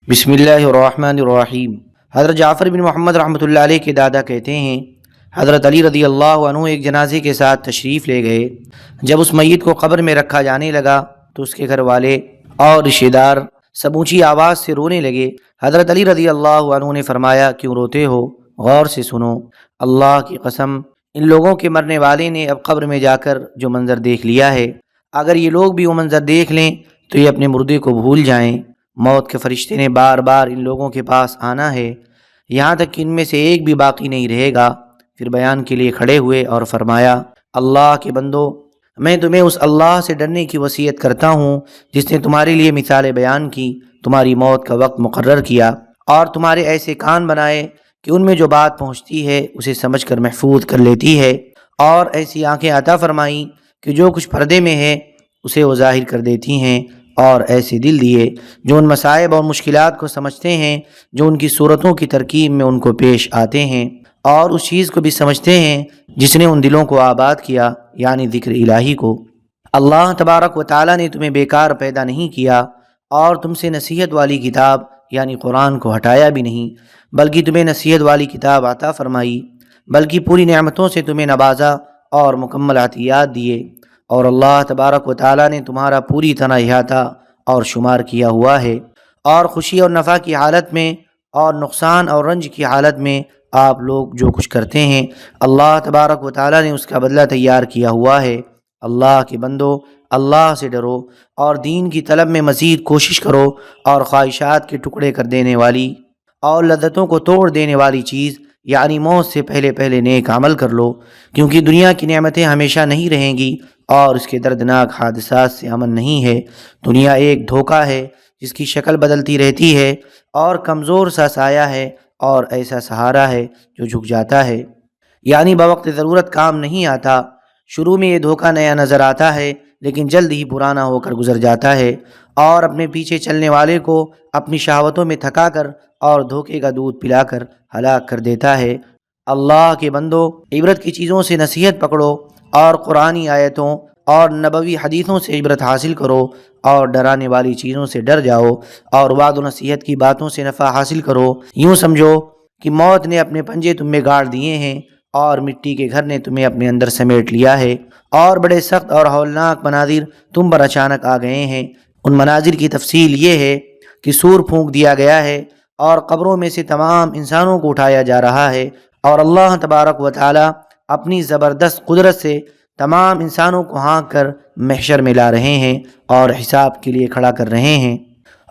بسم اللہ الرحمن الرحیم۔ حضرت جعفر بن محمد رحمۃ اللہ علیہ کے دادا کہتے ہیں، حضرت علی رضی اللہ عنہ ایک جنازے کے ساتھ تشریف لے گئے۔ جب اس میت کو قبر میں رکھا جانے لگا تو اس کے گھر والے اور رشتہ دار سب اونچی آواز سے رونے لگے۔ حضرت علی رضی اللہ عنہ نے فرمایا، کیوں روتے ہو؟ غور سے سنو، اللہ کی قسم ان لوگوں کے مرنے والے نے اب قبر میں جا کر جو منظر دیکھ لیا ہے، اگر یہ لوگ بھی وہ منظر دیکھ لیں تو یہ اپنے مردے کو بھول جائیں۔ موت کے فرشتے نے بار بار ان لوگوں کے پاس آنا ہے یہاں تک کہ ان میں سے ایک بھی باقی نہیں رہے گا۔ پھر بیان کے لیے کھڑے ہوئے اور فرمایا، اللہ کے بندو، میں تمہیں اس اللہ سے ڈرنے کی وصیت کرتا ہوں جس نے تمہارے لیے مثالیں بیان کی، تمہاری موت کا وقت مقرر کیا اور تمہارے ایسے کان بنائے کہ ان میں جو بات پہنچتی ہے اسے سمجھ کر محفوظ کر لیتی ہے، اور ایسی آنکھیں عطا فرمائیں کہ جو کچھ پردے میں ہے اسے وہ ظاہر کر دیتی ہیں، اور ایسے دل دیے جو ان مصائب اور مشکلات کو سمجھتے ہیں جو ان کی صورتوں کی ترکیب میں ان کو پیش آتے ہیں، اور اس چیز کو بھی سمجھتے ہیں جس نے ان دلوں کو آباد کیا، یعنی ذکر الہی کو۔ اللہ تبارک و تعالیٰ نے تمہیں بیکار پیدا نہیں کیا اور تم سے نصیحت والی کتاب یعنی قرآن کو ہٹایا بھی نہیں، بلکہ تمہیں نصیحت والی کتاب عطا فرمائی، بلکہ پوری نعمتوں سے تمہیں نوازا اور مکمل عطیات دیے، اور اللہ تبارک و تعالیٰ نے تمہارا پوری طرح احاطہ اور شمار کیا ہوا ہے، اور خوشی اور نفع کی حالت میں اور نقصان اور رنج کی حالت میں آپ لوگ جو کچھ کرتے ہیں اللہ تبارک و تعالیٰ نے اس کا بدلہ تیار کیا ہوا ہے۔ اللہ کے بندو، اللہ سے ڈرو اور دین کی طلب میں مزید کوشش کرو، اور خواہشات کے ٹکڑے کر دینے والی اور لذتوں کو توڑ دینے والی چیز یعنی موت سے پہلے پہلے نیک عمل کر لو، کیونکہ دنیا کی نعمتیں ہمیشہ نہیں رہیں گی اور اس کے دردناک حادثات سے امن نہیں ہے۔ دنیا ایک دھوکہ ہے جس کی شکل بدلتی رہتی ہے، اور کمزور سا سایہ ہے اور ایسا سہارا ہے جو جھک جاتا ہے، یعنی بوقت ضرورت کام نہیں آتا۔ شروع میں یہ دھوکہ نیا نظر آتا ہے لیکن جلد ہی پرانا ہو کر گزر جاتا ہے، اور اپنے پیچھے چلنے والے کو اپنی شہوتوں میں تھکا کر اور دھوکے کا دودھ پلا کر ہلاک کر دیتا ہے۔ اللہ کے بندو، عبرت کی چیزوں سے نصیحت پکڑو اور قرآنی آیتوں اور نبوی حدیثوں سے عبرت حاصل کرو، اور ڈرانے والی چیزوں سے ڈر جاؤ اور وعد و نصیحت کی باتوں سے نفع حاصل کرو۔ یوں سمجھو کہ موت نے اپنے پنجے تم میں گاڑ دیے ہیں اور مٹی کے گھر نے تمہیں اپنے اندر سمیٹ لیا ہے، اور بڑے سخت اور ہولناک مناظر تم پر اچانک آ گئے ہیں۔ ان مناظر کی تفصیل یہ ہے کہ سور پھونک دیا گیا ہے اور قبروں میں سے تمام انسانوں کو اٹھایا جا رہا ہے، اور اللہ تبارک و تعالی اپنی زبردست قدرت سے تمام انسانوں کو ہانک کر محشر میں لا رہے ہیں اور حساب کے لیے کھڑا کر رہے ہیں،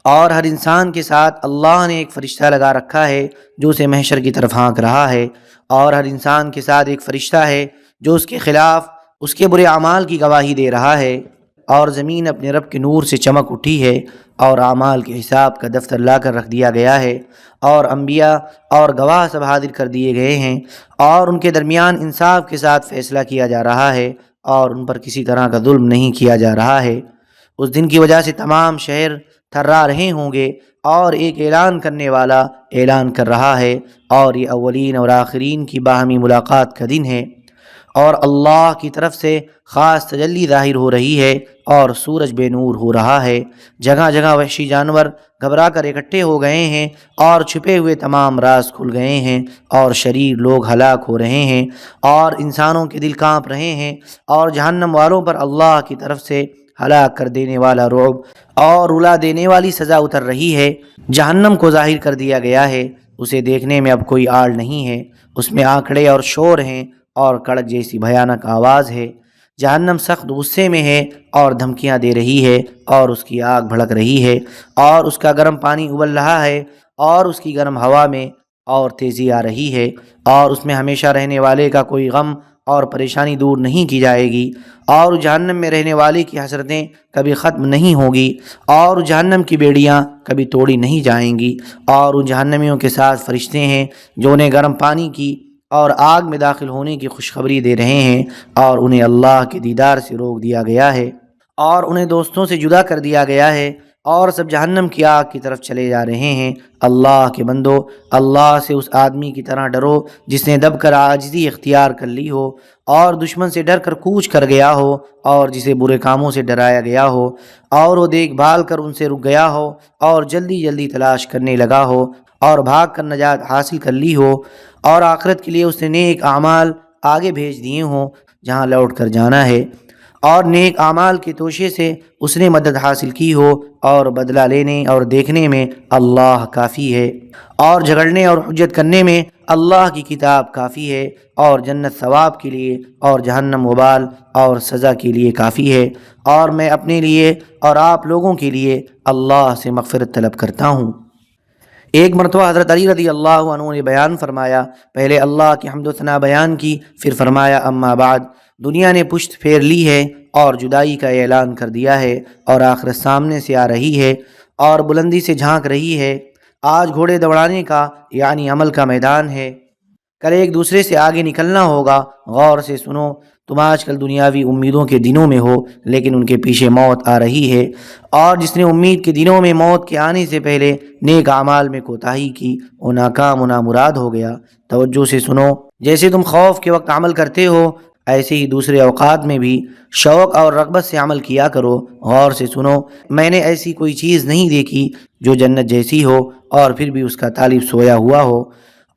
اور ہر انسان کے ساتھ اللہ نے ایک فرشتہ لگا رکھا ہے جو اسے محشر کی طرف ہانک رہا ہے، اور ہر انسان کے ساتھ ایک فرشتہ ہے جو اس کے خلاف اس کے برے اعمال کی گواہی دے رہا ہے، اور زمین اپنے رب کے نور سے چمک اٹھی ہے، اور اعمال کے حساب کا دفتر لا کر رکھ دیا گیا ہے، اور انبیاء اور گواہ سب حاضر کر دیے گئے ہیں، اور ان کے درمیان انصاف کے ساتھ فیصلہ کیا جا رہا ہے، اور ان پر کسی طرح کا ظلم نہیں کیا جا رہا ہے۔ اس دن کی وجہ سے تمام شہر تھرا رہے ہوں گے، اور ایک اعلان کرنے والا اعلان کر رہا ہے، اور یہ اولین اور آخرین کی باہمی ملاقات کا دن ہے، اور اللہ کی طرف سے خاص تجلی ظاہر ہو رہی ہے، اور سورج بے نور ہو رہا ہے۔ جگہ جگہ وحشی جانور گھبرا کر اکٹھے ہو گئے ہیں، اور چھپے ہوئے تمام راز کھل گئے ہیں، اور شریر لوگ ہلاک ہو رہے ہیں، اور انسانوں کے دل کانپ رہے ہیں، اور جہنم والوں پر اللہ کی طرف سے ہلاک کر دینے والا رعب اور رلا دینے والی سزا اتر رہی ہے۔ جہنم کو ظاہر کر دیا گیا ہے، اسے دیکھنے میں اب کوئی آڑ نہیں ہے، اس میں آنکڑے اور شور ہیں اور کڑک جیسی بھیانک آواز ہے۔ جہنم سخت غصے میں ہے اور دھمکیاں دے رہی ہے، اور اس کی آگ بھڑک رہی ہے، اور اس کا گرم پانی ابل رہا ہے، اور اس کی گرم ہوا میں اور تیزی آ رہی ہے، اور اس میں ہمیشہ رہنے والے کا کوئی غم اور پریشانی دور نہیں کی جائے گی، اور جہنم میں رہنے والے کی حسرتیں کبھی ختم نہیں ہوگی، اور جہنم کی بیڑیاں کبھی توڑی نہیں جائیں گی، اور ان جہنمیوں کے ساتھ فرشتے ہیں جو انہیں گرم پانی کی اور آگ میں داخل ہونے کی خوشخبری دے رہے ہیں، اور انہیں اللہ کے دیدار سے روک دیا گیا ہے، اور انہیں دوستوں سے جدا کر دیا گیا ہے، اور سب جہنم کی آگ کی طرف چلے جا رہے ہیں۔ اللہ کے بندو، اللہ سے اس آدمی کی طرح ڈرو جس نے دب کر عاجزی اختیار کر لی ہو اور دشمن سے ڈر کر کوچ کر گیا ہو اور جسے برے کاموں سے ڈرایا گیا ہو اور وہ دیکھ بھال کر ان سے رک گیا ہو اور جلدی جلدی تلاش کرنے لگا ہو اور بھاگ کر نجات حاصل کر لی ہو اور آخرت کے لیے اس نے نیک اعمال آگے بھیج دیے ہوں جہاں لوٹ کر جانا ہے، اور نیک اعمال کے توشے سے اس نے مدد حاصل کی ہو اور بدلہ لینے اور دیکھنے میں اللہ کافی ہے، اور جھگڑنے اور حجت کرنے میں اللہ کی کتاب کافی ہے، اور جنت ثواب کے لیے اور جہنم وبال اور سزا کے لیے کافی ہے، اور میں اپنے لیے اور آپ لوگوں کے لیے اللہ سے مغفرت طلب کرتا ہوں۔ ایک مرتبہ حضرت علی رضی اللہ عنہ نے بیان فرمایا، پہلے اللہ کی حمد و ثنا بیان کی، پھر فرمایا اما بعد، دنیا نے پشت پھیر لی ہے اور جدائی کا اعلان کر دیا ہے، اور آخرت سامنے سے آ رہی ہے اور بلندی سے جھانک رہی ہے۔ آج گھوڑے دوڑانے کا یعنی عمل کا میدان ہے، کل ایک دوسرے سے آگے نکلنا ہوگا۔ غور سے سنو، تم آج کل دنیاوی امیدوں کے دنوں میں ہو، لیکن ان کے پیچھے موت آ رہی ہے، اور جس نے امید کے دنوں میں موت کے آنے سے پہلے نیک اعمال میں کوتاہی کی وہ ناکام و نامراد ہو گیا۔ توجہ سے سنو، جیسے تم خوف کے وقت عمل کرتے ہو ایسے ہی دوسرے اوقات میں بھی شوق اور رغبت سے عمل کیا کرو۔ غور سے سنو، میں نے ایسی کوئی چیز نہیں دیکھی جو جنت جیسی ہو اور پھر بھی اس کا طالب سویا ہوا ہو،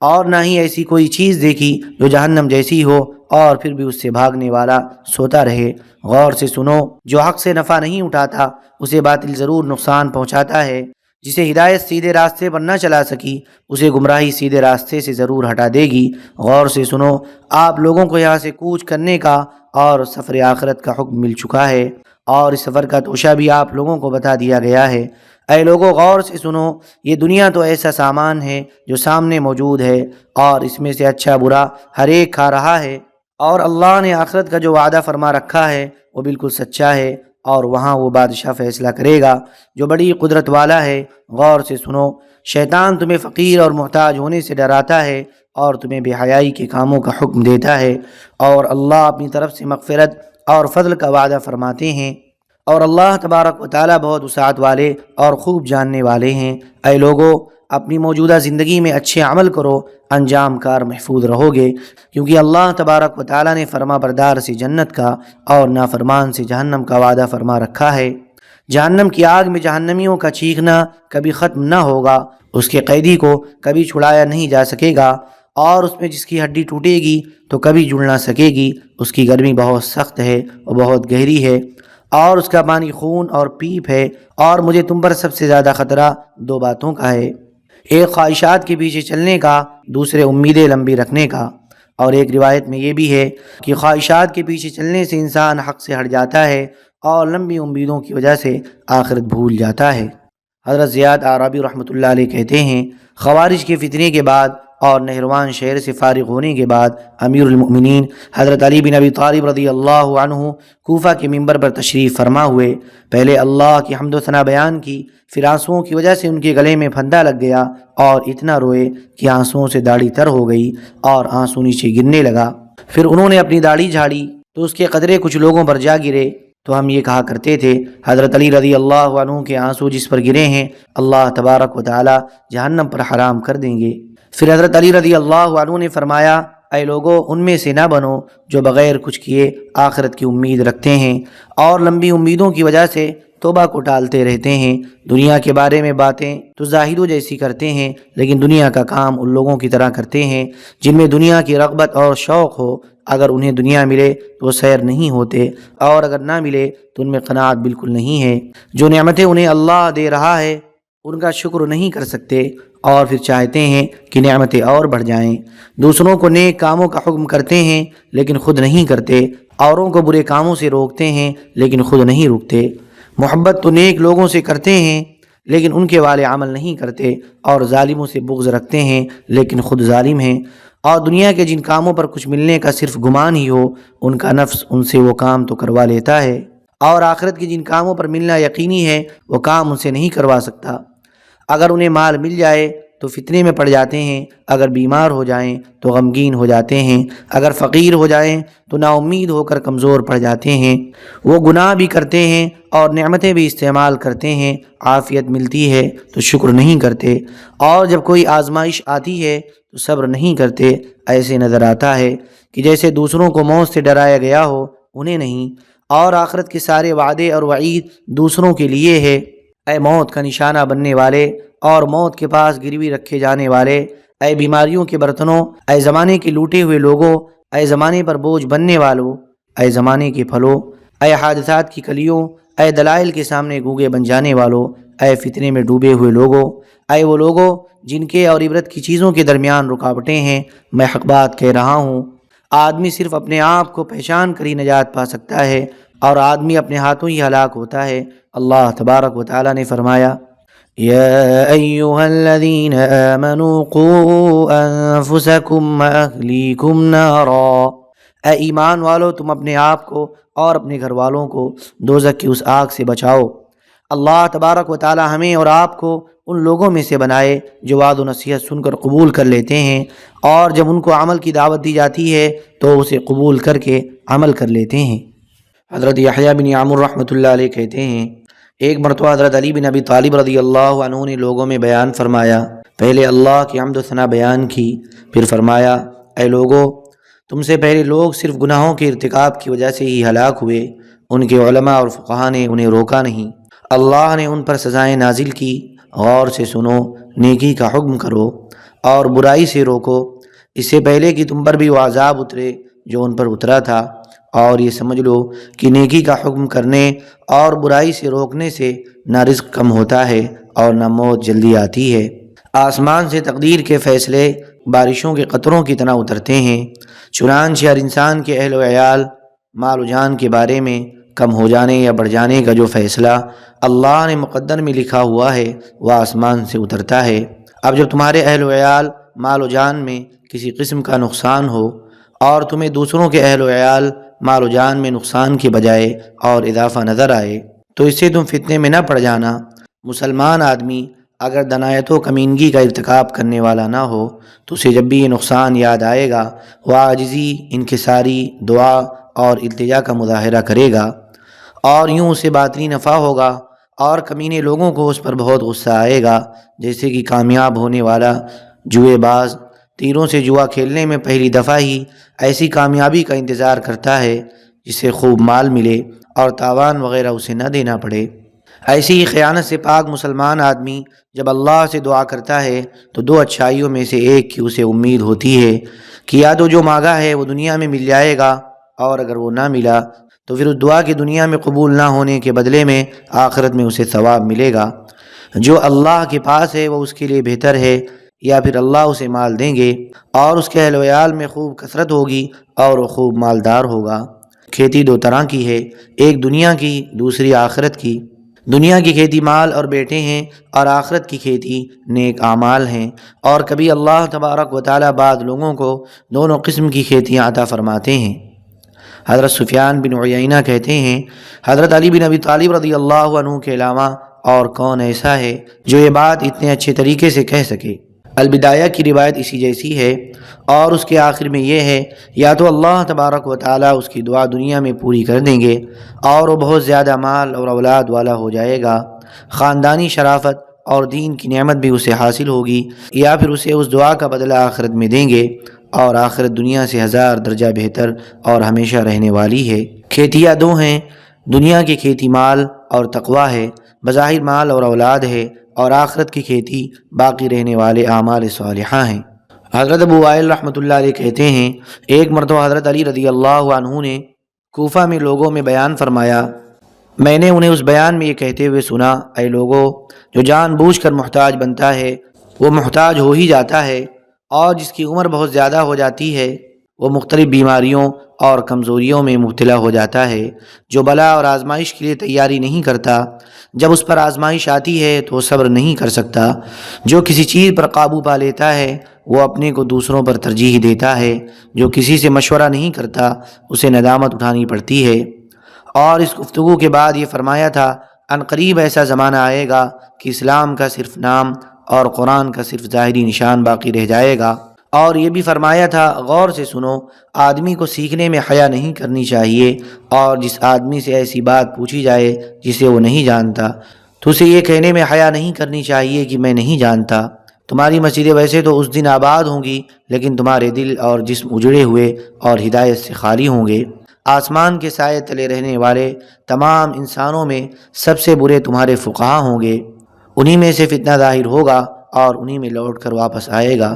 اور نہ ہی ایسی کوئی چیز دیکھی جو جہنم جیسی ہو اور پھر بھی اس سے بھاگنے والا سوتا رہے۔ غور سے سنو، جو حق سے نفع نہیں اٹھاتا اسے باطل ضرور نقصان پہنچاتا ہے، جسے ہدایت سیدھے راستے پر نہ چلا سکی اسے گمراہی سیدھے راستے سے ضرور ہٹا دے گی۔ غور سے سنو، آپ لوگوں کو یہاں سے کوچ کرنے کا اور سفر آخرت کا حکم مل چکا ہے، اور اس سفر کا توشہ بھی آپ لوگوں کو بتا دیا گیا ہے۔ اے لوگوں، غور سے سنو، یہ دنیا تو ایسا سامان ہے جو سامنے موجود ہے، اور اس میں سے اچھا برا ہر ایک کھا رہا ہے، اور اللہ نے آخرت کا جو وعدہ فرما رکھا ہے وہ بالکل سچا ہے، اور وہاں وہ بادشاہ فیصلہ کرے گا جو بڑی قدرت والا ہے۔ غور سے سنو، شیطان تمہیں فقیر اور محتاج ہونے سے ڈراتا ہے اور تمہیں بے حیائی کے کاموں کا حکم دیتا ہے، اور اللہ اپنی طرف سے مغفرت اور فضل کا وعدہ فرماتے ہیں، اور اللہ تبارک و تعالیٰ بہت وسعت والے اور خوب جاننے والے ہیں۔ اے لوگو، اپنی موجودہ زندگی میں اچھے عمل کرو، انجام کار محفوظ رہو گے، کیونکہ اللہ تبارک و تعالیٰ نے فرما بردار سے جنت کا اور نافرمان سے جہنم کا وعدہ فرما رکھا ہے۔ جہنم کی آگ میں جہنمیوں کا چیخنا کبھی ختم نہ ہوگا، اس کے قیدی کو کبھی چھڑایا نہیں جا سکے گا، اور اس میں جس کی ہڈی ٹوٹے گی تو کبھی جڑ نہ سکے گی۔ اس کی گرمی بہت سخت ہے اور بہت گہری ہے، اور اس کا پانی خون اور پیپ ہے، اور مجھے تم پر سب سے زیادہ خطرہ دو باتوں کا ہے، ایک خواہشات کے پیچھے چلنے کا، دوسرے امیدیں لمبی رکھنے کا۔ اور ایک روایت میں یہ بھی ہے کہ خواہشات کے پیچھے چلنے سے انسان حق سے ہٹ جاتا ہے اور لمبی امیدوں کی وجہ سے آخرت بھول جاتا ہے۔ حضرت زیاد اعرابی رحمۃ اللہ علیہ کہتے ہیں، خوارج کے فتنے کے بعد اور نہروان شہر سے فارغ ہونے کے بعد امیر المؤمنین حضرت علی بن ابی طالب رضی اللہ عنہ کوفہ کے منبر پر تشریف فرما ہوئے۔ پہلے اللہ کی حمد و ثنا بیان کی، پھر آنسوؤں کی وجہ سے ان کے گلے میں پھندا لگ گیا اور اتنا روئے کہ آنسوؤں سے داڑھی تر ہو گئی اور آنسو نیچے گرنے لگا۔ پھر انہوں نے اپنی داڑھی جھاڑی تو اس کے قطرے کچھ لوگوں پر جا گرے، تو ہم یہ کہا کرتے تھے، حضرت علی رضی اللہ عنہ کے آنسو جس پر گرے ہیں اللہ تبارک و تعالی جہنم پر حرام کر دیں گے۔ پھر حضرت علی رضی اللہ عنہ نے فرمایا، اے لوگو، ان میں سے نہ بنو جو بغیر کچھ کیے آخرت کی امید رکھتے ہیں اور لمبی امیدوں کی وجہ سے توبہ کو ٹالتے رہتے ہیں۔ دنیا کے بارے میں باتیں تو زاہدوں جیسی کرتے ہیں، لیکن دنیا کا کام ان لوگوں کی طرح کرتے ہیں جن میں دنیا کی رغبت اور شوق ہو۔ اگر انہیں دنیا ملے تو وہ سیر نہیں ہوتے، اور اگر نہ ملے تو ان میں قناعت بالکل نہیں ہے۔ جو نعمتیں انہیں اللہ دے رہا ہے ان کا شکر نہیں کر سکتے، اور پھر چاہتے ہیں کہ نعمتیں اور بڑھ جائیں۔ دوسروں کو نیک کاموں کا حکم کرتے ہیں لیکن خود نہیں کرتے، اوروں کو برے کاموں سے روکتے ہیں لیکن خود نہیں رکتے۔ محبت تو نیک لوگوں سے کرتے ہیں لیکن ان کے والے عمل نہیں کرتے، اور ظالموں سے بغض رکھتے ہیں لیکن خود ظالم ہیں۔ اور دنیا کے جن کاموں پر کچھ ملنے کا صرف گمان ہی ہو ان کا نفس ان سے وہ کام تو کروا لیتا ہے، اور آخرت کے جن کاموں پر ملنا یقینی ہے وہ کام ان سے نہیں کروا سکتا۔ اگر انہیں مال مل جائے تو فتنے میں پڑ جاتے ہیں، اگر بیمار ہو جائیں تو غمگین ہو جاتے ہیں، اگر فقیر ہو جائیں تو نا امید ہو کر کمزور پڑ جاتے ہیں۔ وہ گناہ بھی کرتے ہیں اور نعمتیں بھی استعمال کرتے ہیں، عافیت ملتی ہے تو شکر نہیں کرتے، اور جب کوئی آزمائش آتی ہے تو صبر نہیں کرتے۔ ایسے نظر آتا ہے کہ جیسے دوسروں کو موت سے ڈرایا گیا ہو، انہیں نہیں۔ اور آخرت کے سارے وعدے اور وعید دوسروں کے لیے ہے۔ اے موت کا نشانہ بننے والے اور موت کے پاس گروی رکھے جانے والے، اے بیماریوں کے برتنوں، اے زمانے کے لوٹے ہوئے لوگوں، اے زمانے پر بوجھ بننے والوں، اے زمانے کے پھلوں، اے حادثات کی کلیوں، اے دلائل کے سامنے گونگے بن جانے والوں، اے فتنے میں ڈوبے ہوئے لوگوں، اے وہ لوگوں جن کے اور عبرت کی چیزوں کے درمیان رکاوٹیں ہیں، میں حق بات کہہ رہا ہوں۔ آدمی صرف اپنے آپ کو پہچان کر ہی نجات پا سکتا ہے، اور آدمی اپنے ہاتھوں ہی ہلاک ہوتا ہے۔ اللہ تبارک و تعالی نے فرمایا، یا ایھا الذین آمنوا قوا انفسکم واہلیکم نارا، اے ایمان والو تم اپنے آپ کو اور اپنے گھر والوں کو دوزخ کی اس آگ سے بچاؤ۔ اللہ تبارک و تعالی ہمیں اور آپ کو ان لوگوں میں سے بنائے جو وعد و نصیحت سن کر قبول کر لیتے ہیں، اور جب ان کو عمل کی دعوت دی جاتی ہے تو اسے قبول کر کے عمل کر لیتے ہیں۔ حضرت یحییٰ بن عمرو رحمۃ اللہ علیہ کہتے ہیں، ایک مرتبہ حضرت علی بن ابی طالب رضی اللہ عنہ نے لوگوں میں بیان فرمایا، پہلے اللہ کی حمد و ثنا بیان کی، پھر فرمایا، اے لوگو، تم سے پہلے لوگ صرف گناہوں کے ارتکاب کی وجہ سے ہی ہلاک ہوئے، ان کے علماء اور فقہا نے انہیں روکا نہیں، اللہ نے ان پر سزائیں نازل کی، غور سے سنو، نیکی کا حکم کرو اور برائی سے روکو، اس سے پہلے کہ تم پر بھی وہ عذاب اترے جو ان پر اترا تھا، اور یہ سمجھ لو کہ نیکی کا حکم کرنے اور برائی سے روکنے سے نہ رزق کم ہوتا ہے اور نہ موت جلدی آتی ہے۔ آسمان سے تقدیر کے فیصلے بارشوں کے قطروں کی طرح اترتے ہیں، چنانچہ ہر انسان کے اہل و عیال، مال و جان کے بارے میں کم ہو جانے یا بڑھ جانے کا جو فیصلہ اللہ نے مقدر میں لکھا ہوا ہے وہ آسمان سے اترتا ہے۔ اب جب تمہارے اہل و عیال، مال و جان میں کسی قسم کا نقصان ہو، اور تمہیں دوسروں کے اہل و عیال، مال و جان میں نقصان کے بجائے اور اضافہ نظر آئے، تو اس سے تم فتنے میں نہ پڑ جانا۔ مسلمان آدمی اگر دنایت و کمینگی کا ارتکاب کرنے والا نہ ہو تو اسے جب بھی یہ نقصان یاد آئے گا وہ عاجزی، انکساری، دعا اور التجا کا مظاہرہ کرے گا، اور یوں اسے باطنی نفع ہوگا، اور کمینے لوگوں کو اس پر بہت غصہ آئے گا، جیسے کہ کامیاب ہونے والا جوئے باز تیروں سے جوا کھیلنے میں پہلی دفعہ ہی ایسی کامیابی کا انتظار کرتا ہے جسے خوب مال ملے اور تاوان وغیرہ اسے نہ دینا پڑے۔ ایسی ہی خیانت سے پاک مسلمان آدمی جب اللہ سے دعا کرتا ہے تو دو اچھائیوں میں سے ایک کی اسے امید ہوتی ہے کہ یا تو جو مانگا ہے وہ دنیا میں مل جائے گا، اور اگر وہ نہ ملا تو پھر اس دعا کی دنیا میں قبول نہ ہونے کے بدلے میں آخرت میں اسے ثواب ملے گا۔ جو اللہ کے پاس ہے وہ اس کے لیے بہتر ہے، یا پھر اللہ اسے مال دیں گے اور اس کے اہل و عیال میں خوب کثرت ہوگی اور وہ خوب مالدار ہوگا۔ کھیتی دو طرح کی ہے، ایک دنیا کی، دوسری آخرت کی۔ دنیا کی کھیتی مال اور بیٹے ہیں، اور آخرت کی کھیتی نیک اعمال ہیں، اور کبھی اللہ تبارک و تعالی بعض لوگوں کو دونوں قسم کی کھیتیاں عطا فرماتے ہیں۔ حضرت سفیان بن عیینہ کہتے ہیں، حضرت علی بن ابی طالب رضی اللہ عنہ کے علاوہ اور کون ایسا ہے جو یہ بات اتنے اچھے طریقے سے کہہ سکے۔ البدایہ کی روایت اسی جیسی ہے، اور اس کے آخر میں یہ ہے، یا تو اللہ تبارک و تعالیٰ اس کی دعا دنیا میں پوری کر دیں گے اور وہ بہت زیادہ مال اور اولاد والا ہو جائے گا، خاندانی شرافت اور دین کی نعمت بھی اسے حاصل ہوگی، یا پھر اسے اس دعا کا بدلہ آخرت میں دیں گے، اور آخرت دنیا سے 1000 درجہ بہتر اور ہمیشہ رہنے والی ہے۔ کھیتیاں دو ہیں، دنیا کی کھیتی مال اور تقویٰ ہے، بظاہر مال اور اولاد ہے، اور آخرت کی کھیتی باقی رہنے والے اعمال صالحہ ہیں۔ حضرت ابو وائل رحمۃ اللہ علیہ کہتے ہیں، ایک مرتبہ حضرت علی رضی اللہ عنہ نے کوفہ میں لوگوں میں بیان فرمایا، میں نے انہیں اس بیان میں یہ کہتے ہوئے سنا، اے لوگو، جو جان بوجھ کر محتاج بنتا ہے وہ محتاج ہو ہی جاتا ہے، اور جس کی عمر بہت زیادہ ہو جاتی ہے وہ مختلف بیماریوں اور کمزوریوں میں مبتلا ہو جاتا ہے۔ جو بلا اور آزمائش کے لیے تیاری نہیں کرتا، جب اس پر آزمائش آتی ہے تو وہ صبر نہیں کر سکتا۔ جو کسی چیز پر قابو پا لیتا ہے وہ اپنے کو دوسروں پر ترجیح دیتا ہے۔ جو کسی سے مشورہ نہیں کرتا اسے ندامت اٹھانی پڑتی ہے۔ اور اس گفتگو کے بعد یہ فرمایا تھا، ان قریب ایسا زمانہ آئے گا کہ اسلام کا صرف نام اور قرآن کا صرف ظاہری نشان باقی رہ جائے گا۔ اور یہ بھی فرمایا تھا، غور سے سنو، آدمی کو سیکھنے میں حیا نہیں کرنی چاہیے، اور جس آدمی سے ایسی بات پوچھی جائے جسے وہ نہیں جانتا تو اسے یہ کہنے میں حیا نہیں کرنی چاہیے کہ میں نہیں جانتا۔ تمہاری مسجدیں ویسے تو اس دن آباد ہوں گی، لیکن تمہارے دل اور جسم اجڑے ہوئے اور ہدایت سے خالی ہوں گے۔ آسمان کے سائے تلے رہنے والے تمام انسانوں میں سب سے برے تمہارے فقہا ہوں گے، انہی میں سے فتنہ ظاہر ہوگا اور انہی میں لوٹ کر واپس آئے گا۔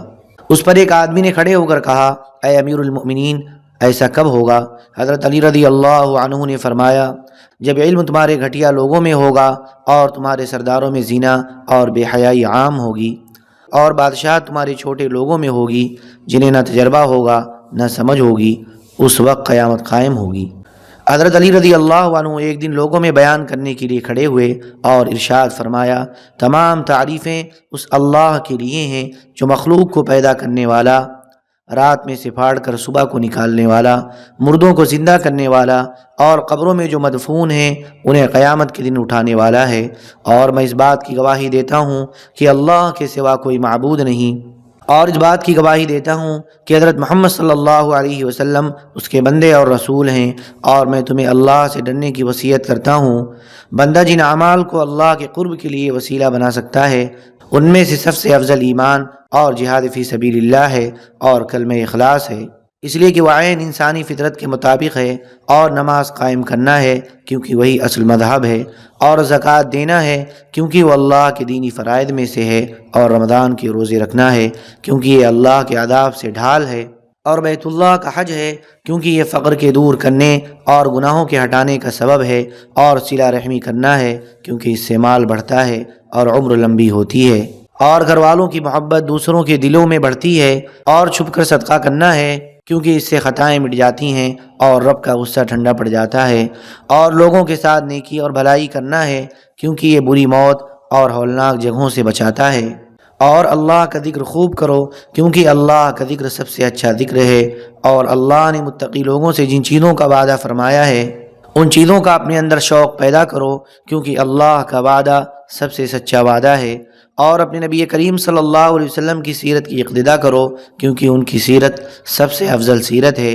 اس پر ایک آدمی نے کھڑے ہو کر کہا، اے امیر المؤمنین، ایسا کب ہوگا؟ حضرت علی رضی اللہ عنہ نے فرمایا، جب علم تمہارے گھٹیا لوگوں میں ہوگا اور تمہارے سرداروں میں زنا اور بے حیائی عام ہوگی، اور بادشاہت تمہارے چھوٹے لوگوں میں ہوگی جنہیں نہ تجربہ ہوگا نہ سمجھ ہوگی، اس وقت قیامت قائم ہوگی۔ حضرت علی رضی اللہ عنہ ایک دن لوگوں میں بیان کرنے کے لیے کھڑے ہوئے اور ارشاد فرمایا، تمام تعریفیں اس اللہ کے لیے ہیں جو مخلوق کو پیدا کرنے والا، رات میں سے پھاڑ کر صبح کو نکالنے والا، مردوں کو زندہ کرنے والا، اور قبروں میں جو مدفون ہیں انہیں قیامت کے دن اٹھانے والا ہے۔ اور میں اس بات کی گواہی دیتا ہوں کہ اللہ کے سوا کوئی معبود نہیں، اور اس بات کی گواہی دیتا ہوں کہ حضرت محمد صلی اللہ علیہ وسلم اس کے بندے اور رسول ہیں۔ اور میں تمہیں اللہ سے ڈرنے کی وصیت کرتا ہوں۔ بندہ جن اعمال کو اللہ کے قرب کے لیے وسیلہ بنا سکتا ہے ان میں سے سب سے افضل ایمان اور جہاد فی سبیل اللہ ہے اور کلمہ اخلاص ہے، اس لیے کہ وہ عین انسانی فطرت کے مطابق ہے، اور نماز قائم کرنا ہے کیونکہ وہی اصل مذہب ہے، اور زکوٰۃ دینا ہے کیونکہ وہ اللہ کے دینی فرائض میں سے ہے، اور رمضان کے روزے رکھنا ہے کیونکہ یہ اللہ کے عذاب سے ڈھال ہے، اور بیت اللہ کا حج ہے کیونکہ یہ فقر کے دور کرنے اور گناہوں کے ہٹانے کا سبب ہے، اور صلہ رحمی کرنا ہے کیونکہ اس سے مال بڑھتا ہے اور عمر لمبی ہوتی ہے، اور گھر والوں کی محبت دوسروں کے دلوں میں بڑھتی ہے، اور چھپ کر صدقہ کرنا ہے کیونکہ اس سے خطائیں مٹ جاتی ہیں اور رب کا غصہ ٹھنڈا پڑ جاتا ہے، اور لوگوں کے ساتھ نیکی اور بھلائی کرنا ہے کیونکہ یہ بری موت اور ہولناک جگہوں سے بچاتا ہے، اور اللہ کا ذکر خوب کرو کیونکہ اللہ کا ذکر سب سے اچھا ذکر ہے، اور اللہ نے متقی لوگوں سے جن چیزوں کا وعدہ فرمایا ہے ان چیزوں کا اپنے اندر شوق پیدا کرو کیونکہ اللہ کا وعدہ سب سے سچا وعدہ ہے، اور اپنے نبی کریم صلی اللہ علیہ وسلم کی سیرت کی اقتداء کرو کیونکہ ان کی سیرت سب سے افضل سیرت ہے،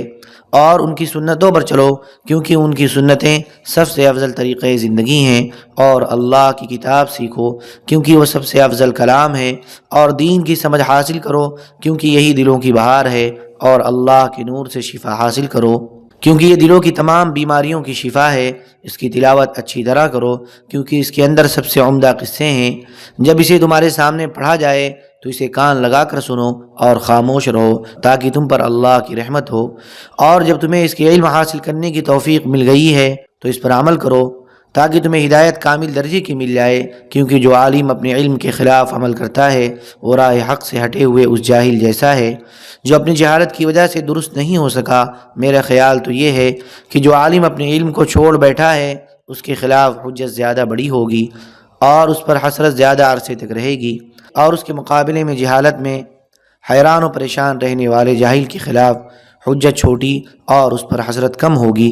اور ان کی سنتوں پر چلو کیونکہ ان کی سنتیں سب سے افضل طریقے زندگی ہیں، اور اللہ کی کتاب سیکھو کیونکہ وہ سب سے افضل کلام ہے، اور دین کی سمجھ حاصل کرو کیونکہ یہی دلوں کی بہار ہے، اور اللہ کے نور سے شفا حاصل کرو کیونکہ یہ دلوں کی تمام بیماریوں کی شفا ہے۔ اس کی تلاوت اچھی طرح کرو کیونکہ اس کے اندر سب سے عمدہ قصے ہیں۔ جب اسے تمہارے سامنے پڑھا جائے تو اسے کان لگا کر سنو اور خاموش رہو تاکہ تم پر اللہ کی رحمت ہو، اور جب تمہیں اس کے علم حاصل کرنے کی توفیق مل گئی ہے تو اس پر عمل کرو تاکہ تمہیں ہدایت کامل درجے کی مل جائے، کیونکہ جو عالم اپنے علم کے خلاف عمل کرتا ہے وہ راہ حق سے ہٹے ہوئے اس جاہل جیسا ہے جو اپنی جہالت کی وجہ سے درست نہیں ہو سکا۔ میرا خیال تو یہ ہے کہ جو عالم اپنے علم کو چھوڑ بیٹھا ہے اس کے خلاف حجت زیادہ بڑی ہوگی اور اس پر حسرت زیادہ عرصے تک رہے گی، اور اس کے مقابلے میں جہالت میں حیران و پریشان رہنے والے جاہل کے خلاف حجت چھوٹی اور اس پر حسرت کم ہوگی۔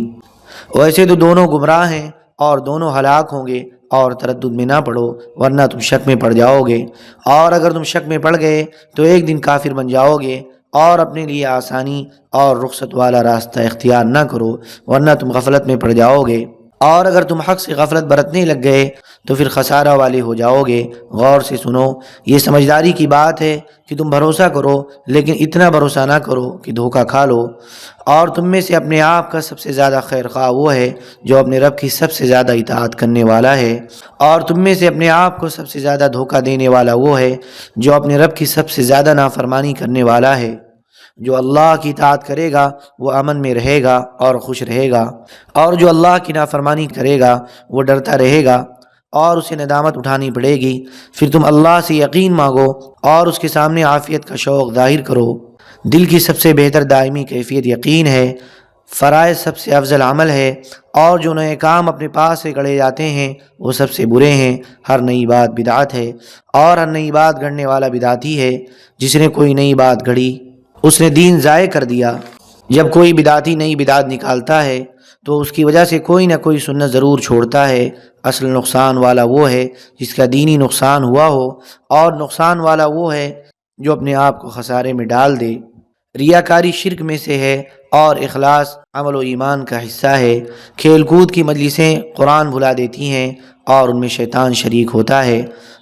ویسے تو دونوں گمراہ ہیں اور دونوں ہلاک ہوں گے، اور تردد میں نہ پڑو ورنہ تم شک میں پڑ جاؤ گے، اور اگر تم شک میں پڑ گئے تو ایک دن کافر بن جاؤ گے، اور اپنے لیے آسانی اور رخصت والا راستہ اختیار نہ کرو ورنہ تم غفلت میں پڑ جاؤ گے، اور اگر تم حق سے غفلت برتنے لگ گئے تو پھر خسارہ والے ہو جاؤ گے۔ غور سے سنو، یہ سمجھداری کی بات ہے کہ تم بھروسہ کرو لیکن اتنا بھروسہ نہ کرو کہ دھوکہ کھا لو، اور تم میں سے اپنے آپ کا سب سے زیادہ خیر خواہ وہ ہے جو اپنے رب کی سب سے زیادہ اطاعت کرنے والا ہے، اور تم میں سے اپنے آپ کو سب سے زیادہ دھوکہ دینے والا وہ ہے جو اپنے رب کی سب سے زیادہ نافرمانی کرنے والا ہے۔ جو اللہ کی اطاعت کرے گا وہ امن میں رہے گا اور خوش رہے گا، اور جو اللہ کی نافرمانی کرے گا وہ ڈرتا رہے گا اور اسے ندامت اٹھانی پڑے گی۔ پھر تم اللہ سے یقین مانگو اور اس کے سامنے عافیت کا شوق ظاہر کرو۔ دل کی سب سے بہتر دائمی کیفیت یقین ہے، فرائض سب سے افضل عمل ہے، اور جو نئے کام اپنے پاس سے گڑھے جاتے ہیں وہ سب سے برے ہیں۔ ہر نئی بات بدعت ہے اور ہر نئی بات گھڑنے والا بدعتی ہے۔ جس نے کوئی نئی بات گھڑی اس نے دین ضائع کر دیا۔ جب کوئی بدعتی نئی بدعت نکالتا ہے تو اس کی وجہ سے کوئی نہ کوئی سنت ضرور چھوڑتا ہے۔ اصل نقصان والا وہ ہے جس کا دینی نقصان ہوا ہو، اور نقصان والا وہ ہے جو اپنے آپ کو خسارے میں ڈال دے۔ ریاکاری شرک میں سے ہے، اور اخلاص عمل و ایمان کا حصہ ہے۔ کھیل کود کی مجلسیں قرآن بھلا دیتی ہیں اور ان میں شیطان شریک ہوتا ہے،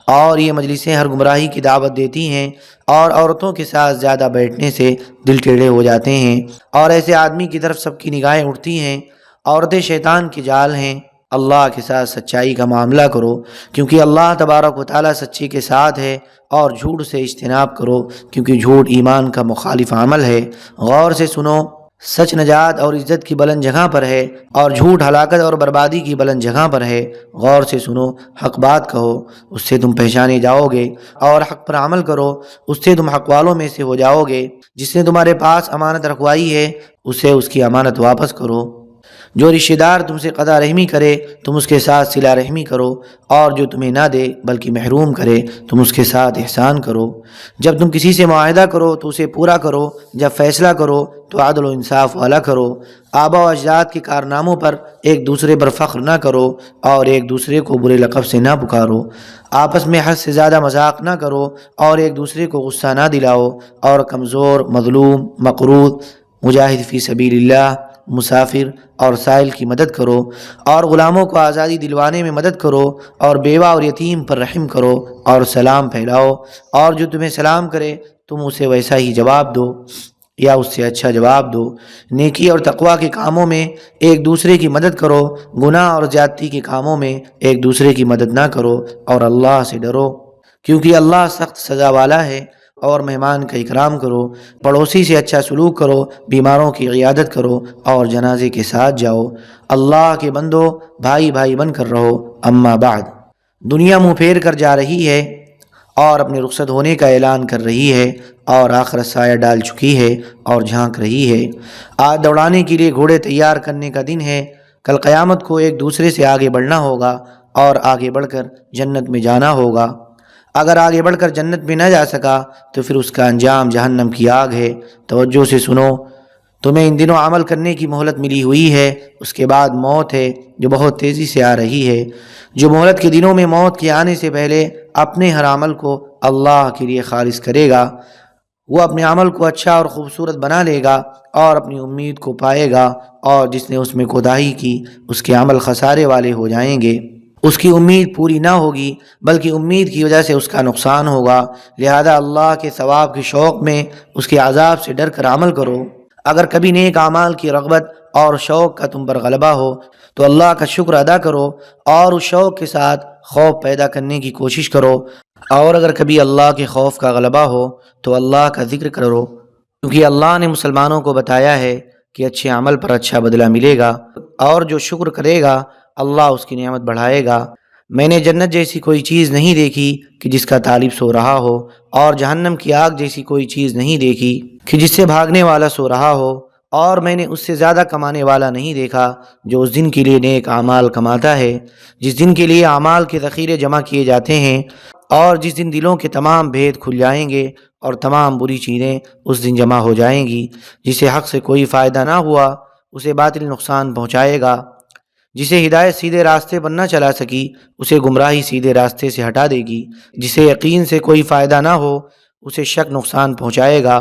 اور یہ مجلسیں ہر گمراہی کی دعوت دیتی ہیں، اور عورتوں کے ساتھ زیادہ بیٹھنے سے دل ٹیڑھے ہو جاتے ہیں، اور ایسے آدمی کی طرف سب کی نگاہیں اٹھتی ہیں۔ عورتیں شیطان کی جال ہیں۔ اللہ کے ساتھ سچائی کا معاملہ کرو، کیونکہ اللہ تبارک و تعالیٰ سچی کے ساتھ ہے، اور جھوٹ سے اجتناب کرو، کیونکہ جھوٹ ایمان کا مخالف عمل ہے۔ غور سے سنو، سچ نجات اور عزت کی بلند جگہ پر ہے، اور جھوٹ ہلاکت اور بربادی کی بلند جگہ پر ہے۔ غور سے سنو، حق بات کہو، اس سے تم پہچانے جاؤ گے، اور حق پر عمل کرو، اس سے تم حق والوں میں سے ہو جاؤ گے۔ جس نے تمہارے پاس امانت رکھوائی ہے، اسے اس کی امانت واپس کرو۔ جو رشتہ دار تم سے قطع رحمی کرے، تم اس کے ساتھ صلہ رحمی کرو، اور جو تمہیں نہ دے بلکہ محروم کرے، تم اس کے ساتھ احسان کرو۔ جب تم کسی سے معاہدہ کرو تو اسے پورا کرو، جب فیصلہ کرو تو عدل و انصاف والا کرو۔ آبا و اجداد کے کارناموں پر ایک دوسرے پر فخر نہ کرو، اور ایک دوسرے کو برے لقب سے نہ پکارو۔ آپس میں حد سے زیادہ مذاق نہ کرو، اور ایک دوسرے کو غصہ نہ دلاؤ، اور کمزور، مظلوم، مقروض، مجاہد فی سبیل اللہ، مسافر اور سائل کی مدد کرو، اور غلاموں کو آزادی دلوانے میں مدد کرو، اور بیوہ اور یتیم پر رحم کرو، اور سلام پھیلاؤ، اور جو تمہیں سلام کرے تم اسے ویسا ہی جواب دو یا اس سے اچھا جواب دو۔ نیکی اور تقوی کے کاموں میں ایک دوسرے کی مدد کرو، گناہ اور زیادتی کے کاموں میں ایک دوسرے کی مدد نہ کرو، اور اللہ سے ڈرو، کیونکہ اللہ سخت سزا والا ہے۔ اور مہمان کا اکرام کرو، پڑوسی سے اچھا سلوک کرو، بیماروں کی عیادت کرو، اور جنازے کے ساتھ جاؤ۔ اللہ کے بندو، بھائی بھائی بن کر رہو۔ اما بعد، دنیا منہ پھیر کر جا رہی ہے، اور اپنے رخصت ہونے کا اعلان کر رہی ہے، اور آخرت سایہ ڈال چکی ہے اور جھانک رہی ہے۔ آج دوڑانے کے لیے گھوڑے تیار کرنے کا دن ہے۔ کل قیامت کو ایک دوسرے سے آگے بڑھنا ہوگا، اور آگے بڑھ کر جنت میں جانا ہوگا۔ اگر آگے بڑھ کر جنت میں نہ جا سکا تو پھر اس کا انجام جہنم کی آگ ہے۔ توجہ سے سنو، تمہیں ان دنوں عمل کرنے کی مہلت ملی ہوئی ہے، اس کے بعد موت ہے جو بہت تیزی سے آ رہی ہے۔ جو مہلت کے دنوں میں موت کے آنے سے پہلے اپنے ہر عمل کو اللہ کے لیے خالص کرے گا، وہ اپنے عمل کو اچھا اور خوبصورت بنا لے گا، اور اپنی امید کو پائے گا، اور جس نے اس میں کوتاہی کی اس کے عمل خسارے والے ہو جائیں گے۔ اس کی امید پوری نہ ہوگی، بلکہ امید کی وجہ سے اس کا نقصان ہوگا۔ لہذا اللہ کے ثواب کے شوق میں اس کے عذاب سے ڈر کر عمل کرو۔ اگر کبھی نیک اعمال کی رغبت اور شوق کا تم پر غلبہ ہو تو اللہ کا شکر ادا کرو، اور اس شوق کے ساتھ خوف پیدا کرنے کی کوشش کرو، اور اگر کبھی اللہ کے خوف کا غلبہ ہو تو اللہ کا ذکر کرو، کیونکہ اللہ نے مسلمانوں کو بتایا ہے کہ اچھے عمل پر اچھا بدلہ ملے گا، اور جو شکر کرے گا اللہ اس کی نعمت بڑھائے گا۔ میں نے جنت جیسی کوئی چیز نہیں دیکھی کہ جس کا طالب سو رہا ہو، اور جہنم کی آگ جیسی کوئی چیز نہیں دیکھی کہ جس سے بھاگنے والا سو رہا ہو، اور میں نے اس سے زیادہ کمانے والا نہیں دیکھا جو اس دن کے لیے نیک اعمال کماتا ہے، جس دن کے لیے اعمال کے ذخیرے جمع کیے جاتے ہیں، اور جس دن دلوں کے تمام بھید کھل جائیں گے، اور تمام بری چیزیں اس دن جمع ہو جائیں گی۔ جسے حق سے کوئی فائدہ نہ ہوا اسے باطل نقصان پہنچائے گا، جسے ہدایت سیدھے راستے پر نہ چلا سکی اسے گمراہی سیدھے راستے سے ہٹا دے گی، جسے یقین سے کوئی فائدہ نہ ہو اسے شک نقصان پہنچائے گا،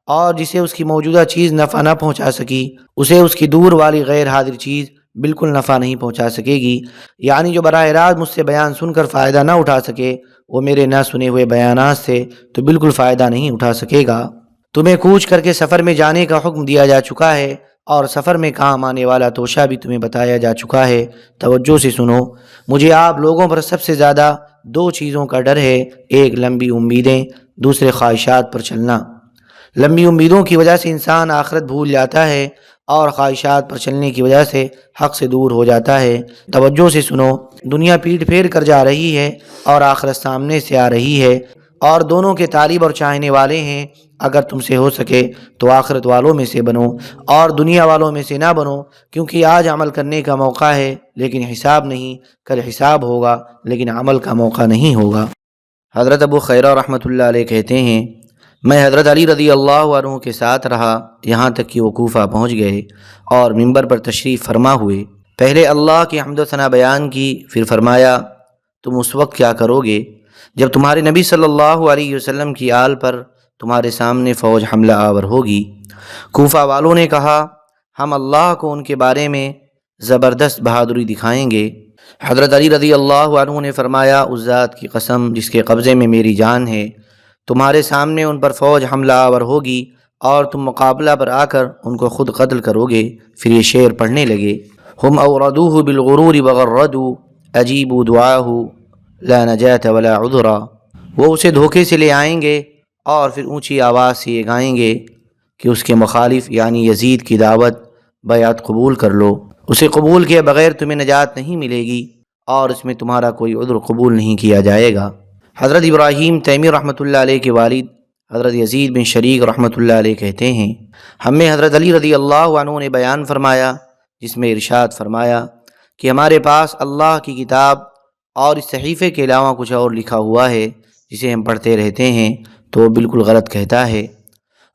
اور جسے اس کی موجودہ چیز نفع نہ پہنچا سکی اسے اس کی دور والی غیر حاضر چیز بالکل نفع نہیں پہنچا سکے گی۔ یعنی جو براہ راست مجھ سے بیان سن کر فائدہ نہ اٹھا سکے وہ میرے نہ سنے ہوئے بیانات سے تو بالکل فائدہ نہیں اٹھا سکے گا۔ تمہیں کوچ کر کے سفر میں جانے کا حکم دیا جا چکا ہے، اور سفر میں کام آنے والا توشہ بھی تمہیں بتایا جا چکا ہے۔ توجہ سے سنو، مجھے آپ لوگوں پر سب سے زیادہ دو چیزوں کا ڈر ہے، ایک لمبی امیدیں، دوسرے خواہشات پر چلنا۔ لمبی امیدوں کی وجہ سے انسان آخرت بھول جاتا ہے، اور خواہشات پر چلنے کی وجہ سے حق سے دور ہو جاتا ہے۔ توجہ سے سنو، دنیا پیٹ پھیر کر جا رہی ہے اور آخرت سامنے سے آ رہی ہے، اور دونوں کے طالب اور چاہنے والے ہیں۔ اگر تم سے ہو سکے تو آخرت والوں میں سے بنو اور دنیا والوں میں سے نہ بنو، کیونکہ آج عمل کرنے کا موقع ہے لیکن حساب نہیں، کل حساب ہوگا لیکن عمل کا موقع نہیں ہوگا۔ حضرت ابو خیرہ رحمۃ اللہ علیہ کہتے ہیں میں حضرت علی رضی اللہ عنہ کے ساتھ رہا یہاں تک کہ وہ کوفہ پہنچ گئے اور منبر پر تشریف فرما ہوئے۔ پہلے اللہ کی حمد و ثنا بیان کی، پھر فرمایا تم اس وقت کیا کرو گے جب تمہارے نبی صلی اللہ علیہ وسلم کی آل پر تمہارے سامنے فوج حملہ آور ہوگی۔ کوفہ والوں نے کہا ہم اللہ کو ان کے بارے میں زبردست بہادری دکھائیں گے۔ حضرت علی رضی اللہ عنہ نے فرمایا اس ذات کی قسم جس کے قبضے میں میری جان ہے، تمہارے سامنے ان پر فوج حملہ آور ہوگی اور تم مقابلہ پر آ کر ان کو خود قتل کرو گے۔ پھر یہ شعر پڑھنے لگے ہم اوردوہ بالغرور وغردوا اجیبوا دعاہ لا نجات ولا عذرا۔ وہ اسے دھوکے سے لے آئیں گے اور پھر اونچی آواز سے یہ گائیں گے کہ اس کے مخالف یعنی یزید کی دعوت بیعت قبول کر لو، اسے قبول کیے بغیر تمہیں نجات نہیں ملے گی اور اس میں تمہارا کوئی عذر قبول نہیں کیا جائے گا۔ حضرت ابراہیم تیمی رحمۃ اللہ علیہ کے والد حضرت یزید بن شریک رحمۃ اللہ علیہ کہتے ہیں ہمیں حضرت علی رضی اللہ عنہ نے بیان فرمایا جس میں ارشاد فرمایا کہ ہمارے پاس اللہ کی کتاب اور اس صحیفے کے علاوہ کچھ اور لکھا ہوا ہے جسے ہم پڑھتے رہتے ہیں تو وہ بالکل غلط کہتا ہے،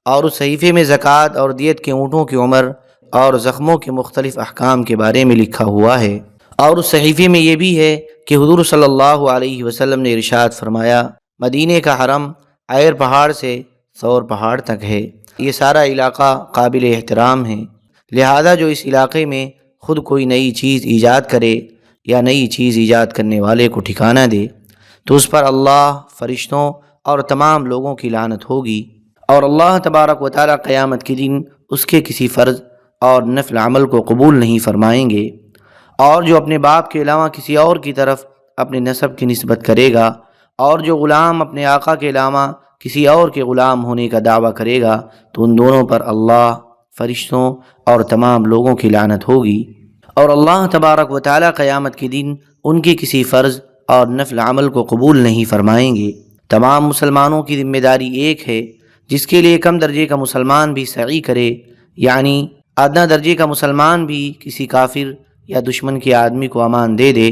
اور اس صحیفے میں زکوٰۃ اور دیت کے اونٹوں کی عمر اور زخموں کے مختلف احکام کے بارے میں لکھا ہوا ہے، اور اس صحیفے میں یہ بھی ہے کہ حضور صلی اللہ علیہ وسلم نے ارشاد فرمایا مدینے کا حرم عیر پہاڑ سے ثور پہاڑ تک ہے، یہ سارا علاقہ قابل احترام ہے، لہذا جو اس علاقے میں خود کوئی نئی چیز ایجاد کرے یا نئی چیز ایجاد کرنے والے کو ٹھکانہ دے تو اس پر اللہ، فرشتوں اور تمام لوگوں کی لعنت ہوگی، اور اللہ تبارک و تعالی قیامت کے دن اس کے کسی فرض اور نفل عمل کو قبول نہیں فرمائیں گے، اور جو اپنے باپ کے علاوہ کسی اور کی طرف اپنے نسب کی نسبت کرے گا اور جو غلام اپنے آقا کے علاوہ کسی اور کے غلام ہونے کا دعویٰ کرے گا تو ان دونوں پر اللہ، فرشتوں اور تمام لوگوں کی لعنت ہوگی، اور اللہ تبارک و تعالی قیامت کے دن ان کی کسی فرض اور نفل عمل کو قبول نہیں فرمائیں گے۔ تمام مسلمانوں کی ذمہ داری ایک ہے، جس کے لیے کم درجے کا مسلمان بھی سعی کرے، یعنی ادنا درجے کا مسلمان بھی کسی کافر یا دشمن کے آدمی کو امان دے دے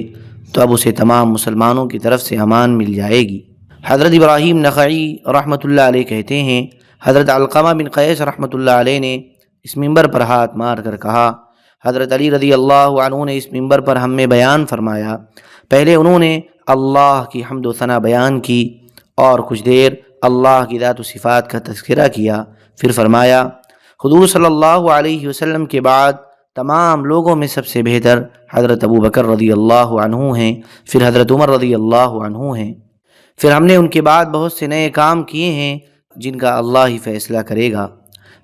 تو اب اسے تمام مسلمانوں کی طرف سے امان مل جائے گی۔ حضرت ابراہیم نخعی رحمۃ اللہ علیہ کہتے ہیں حضرت علقمہ بن قیس رحمۃ اللہ علیہ نے اس منبر پر ہاتھ مار کر کہا حضرت علی رضی اللہ عنہ نے اس منبر پر ہم میں بیان فرمایا، پہلے انہوں نے اللہ کی حمد و ثنا بیان کی اور کچھ دیر اللہ کی ذات و صفات کا تذکرہ کیا، پھر فرمایا حضور صلی اللہ علیہ وسلم کے بعد تمام لوگوں میں سب سے بہتر حضرت ابو بکر رضی اللہ عنہ ہیں، پھر حضرت عمر رضی اللہ عنہ ہیں، پھر ہم نے ان کے بعد بہت سے نئے کام کیے ہیں جن کا اللہ ہی فیصلہ کرے گا۔